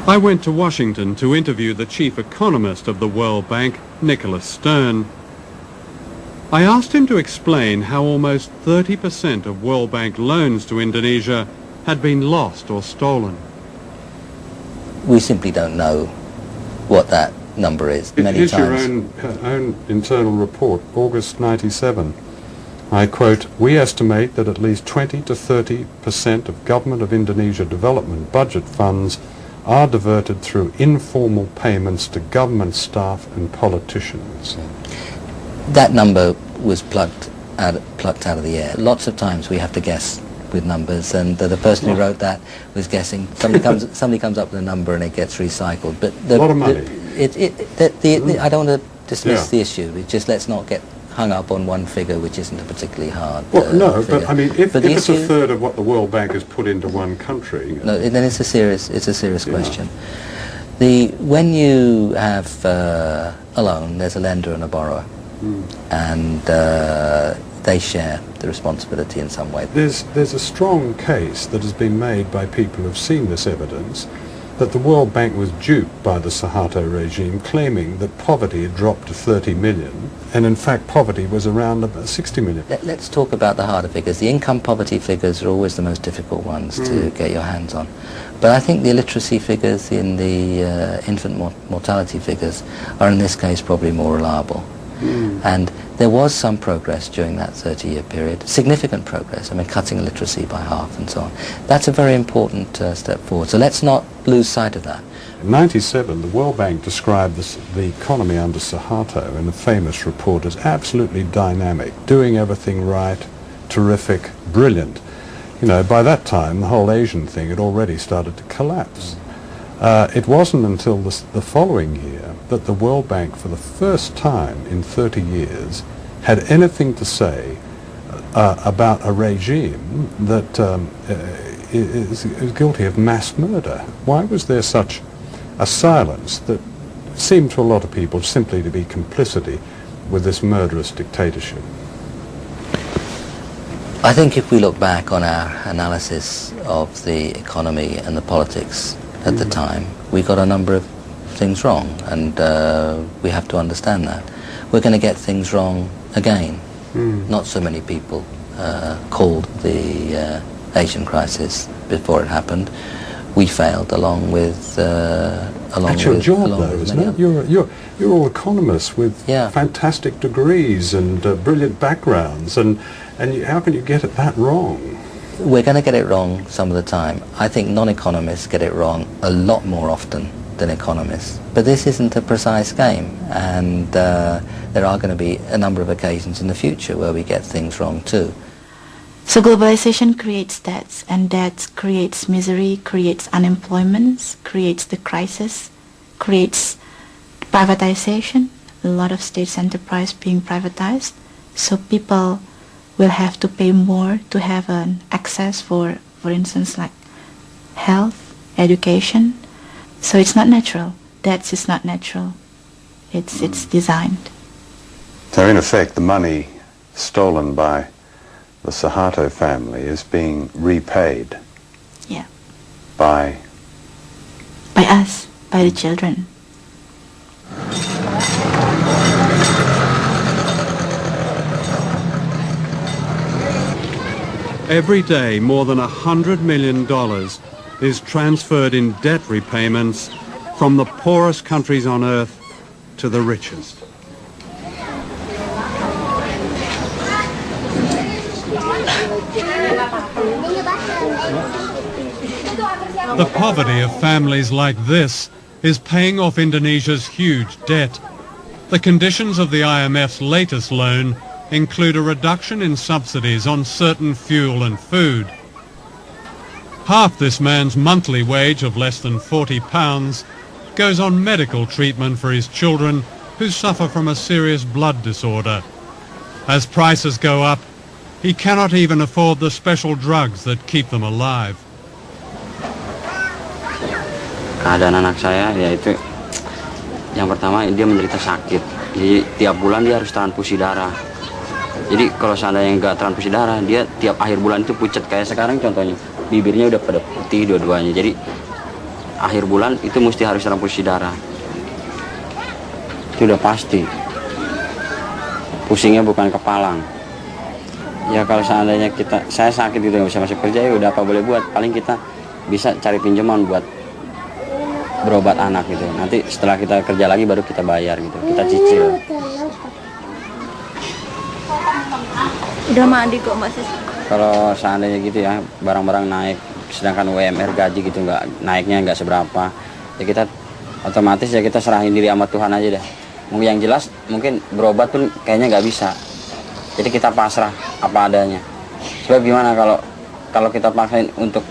I went to Washington to interview the chief economist of the World Bank, Nicholas Stern. I asked him to explain how almost 30% of World Bank loans to Indonesia had been lost or stolen. We simply don't know what that number is. Here's your own internal report, August 97. I quote, "We estimate that at least 20 to 30% of Government of Indonesia development budget funds are diverted through informal payments to government staff and politicians." That number was plucked out of the air. Lots of times we have to guess with numbers, and the person who wrote that was guessing. Somebody comes up with a number and it gets recycled. But a lot of money. I don't want to dismiss the issue. Just let's not get hung up on one figure, which isn't a particularly hard no, figure. but I mean, if it's a third of what the World Bank has put into one country... No, then it's a serious question. When you have a loan, there's a lender and a borrower, and they share the responsibility in some way. There's a strong case that has been made by people who've seen this evidence that the World Bank was duped by the Suharto regime, claiming that poverty had dropped to 30 million, and in fact poverty was around about 60 million. Let's talk about the harder figures. The income poverty figures are always the most difficult ones to get your hands on. But I think the illiteracy figures in the infant mortality figures are in this case probably more reliable. And there was some progress during that 30-year period, significant progress, I mean cutting illiteracy by half and so on. That's a very important step forward, so let's not lose sight of that. In 97, the World Bank described the economy under Suharto in a famous report as absolutely dynamic, doing everything right, terrific, brilliant. You know, by that time the whole Asian thing had already started to collapse. It wasn't until the following year that the World Bank, for the first time in 30 years, had anything to say about a regime that is guilty of mass murder. Why was there such a silence that seemed to a lot of people simply to be complicity with this murderous dictatorship? I think if we look back on our analysis of the economy and the politics at the time, we got a number of things wrong, and we have to understand that. We're going to get things wrong again. Not so many people called the Asian crisis before it happened. We failed along with That's your job, though, isn't it? You're all economists with fantastic degrees and brilliant backgrounds, and how can you get it that wrong? We're going to get it wrong some of the time. I think non-economists get it wrong a lot more often than economists. But this isn't a precise game, and there are going to be a number of occasions in the future where we get things wrong too. So globalization creates debts, and debts creates misery, creates unemployment, creates the crisis, creates privatization, a lot of states' enterprise being privatized. So people will have to pay more to have an access for instance, like health, education. So it's not natural. Debts is not natural. It's designed. So in effect, the money stolen by the Suharto family is being repaid. Yeah. By us, by the children. Every day, more than $100 million is transferred in debt repayments from the poorest countries on earth to the richest. The poverty of families like this is paying off Indonesia's huge debt. The conditions of the IMF's latest loan include a reduction in subsidies on certain fuel and food. Half this man's monthly wage of less than £40 goes on medical treatment for his children who suffer from a serious blood disorder. As prices go up, he cannot even afford the special drugs that keep them alive. Keadaan anak saya yaitu yang pertama dia menderita sakit. Jadi tiap bulan dia harus transfusi darah. Jadi kalau seandainya nggak transfusi darah, dia tiap akhir bulan itu pucat kayak sekarang contohnya. Bibirnya udah pada putih dua-duanya. Jadi akhir bulan itu mesti harus transfusi darah. Itu udah pasti. Pusingnya bukan kepalang. Ya kalau seandainya saya sakit gitu nggak bisa masuk kerja, ya udah apa boleh buat. Paling kita bisa cari pinjaman buat berobat anak gitu. Nanti setelah kita kerja lagi baru kita bayar gitu. Kita cicil. Udah mandi kok masih. Kalau seandainya gitu ya, barang-barang naik, sedangkan UMR gaji gitu naiknya nggak seberapa, ya kita otomatis ya kita serahin diri sama Tuhan aja deh. Yang jelas mungkin berobat pun kayaknya nggak bisa. Jadi kita pasrah apa adanya. Sebab gimana kalau kita paksain untuk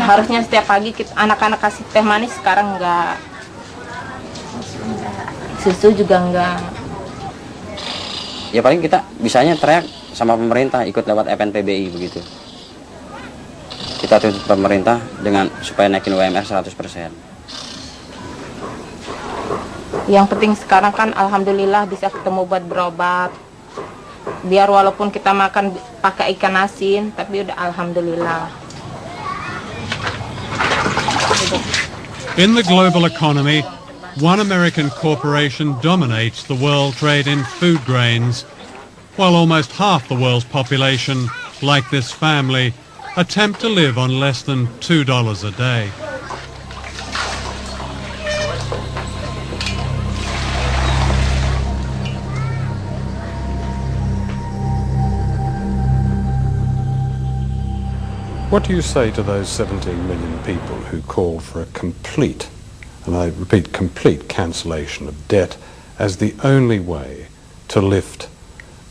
harusnya setiap pagi anak-anak kasih teh manis, sekarang enggak. Susu juga enggak. Ya paling kita bisanya teriak sama pemerintah, ikut lewat FNPBI begitu. Kita tuntut pemerintah dengan supaya naikin UMR 100%. Yang penting sekarang kan alhamdulillah bisa ketemu buat berobat. Biar walaupun kita makan pakai ikan asin, tapi udah alhamdulillah. In the global economy, one American corporation dominates the world trade in food grains, while almost half the world's population, like this family, attempt to live on less than $2 a day. What do you say to those 17 million people who call for a complete, and I repeat, complete cancellation of debt as the only way to lift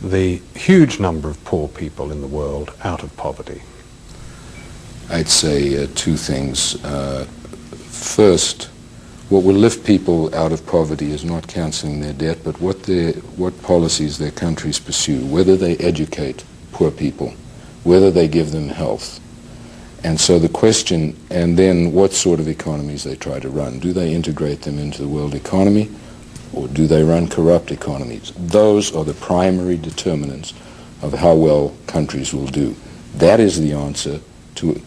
the huge number of poor people in the world out of poverty? I'd say two things. First, what will lift people out of poverty is not cancelling their debt, but what policies their countries pursue, whether they educate poor people, whether they give them health. And so the question, and then what sort of economies they try to run. Do they integrate them into the world economy, or do they run corrupt economies? Those are the primary determinants of how well countries will do. That is the answer to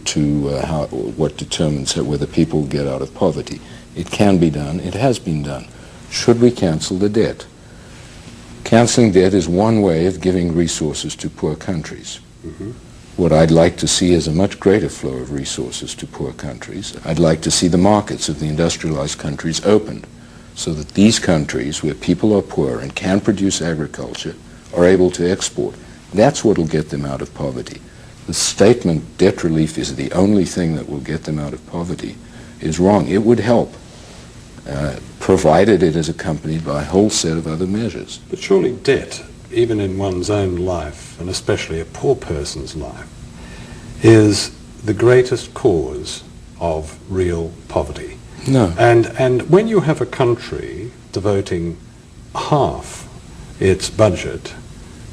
what determines whether people get out of poverty. It can be done. It has been done. Should we cancel the debt? Canceling debt is one way of giving resources to poor countries. Mm-hmm. What I'd like to see is a much greater flow of resources to poor countries. I'd like to see the markets of the industrialized countries opened so that these countries where people are poor and can produce agriculture are able to export. That's what will get them out of poverty. The statement debt relief is the only thing that will get them out of poverty is wrong. It would help, provided it is accompanied by a whole set of other measures. But surely debt, even in one's own life, and especially a poor person's life, is the greatest cause of real poverty. No. And when you have a country devoting half its budget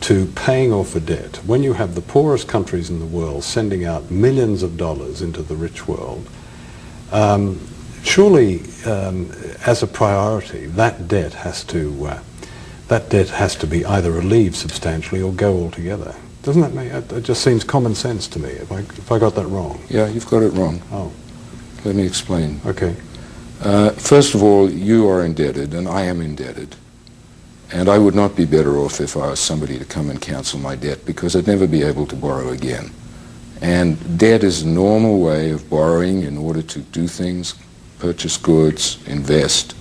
to paying off a debt, when you have the poorest countries in the world sending out millions of dollars into the rich world, surely as a priority that debt has to be either relieved substantially or go altogether. Doesn't that make it just seems common sense to me? If I got that wrong? Yeah, you've got it wrong. Oh, let me explain. Okay. First of all, you are indebted and I am indebted. And I would not be better off if I asked somebody to come and cancel my debt, because I'd never be able to borrow again. And debt is a normal way of borrowing in order to do things, purchase goods, invest,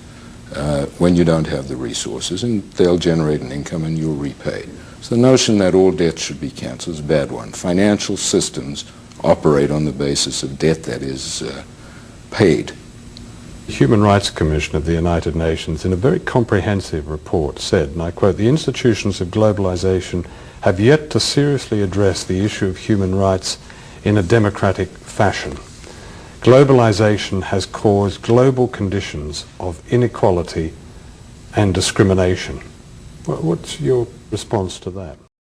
when you don't have the resources, and they'll generate an income and you'll repay. So the notion that all debt should be cancelled is a bad one. Financial systems operate on the basis of debt that is paid. The Human Rights Commission of the United Nations, in a very comprehensive report, said, and I quote, "The institutions of globalization have yet to seriously address the issue of human rights in a democratic fashion. Globalization has caused global conditions of inequality and discrimination." What's your response to that?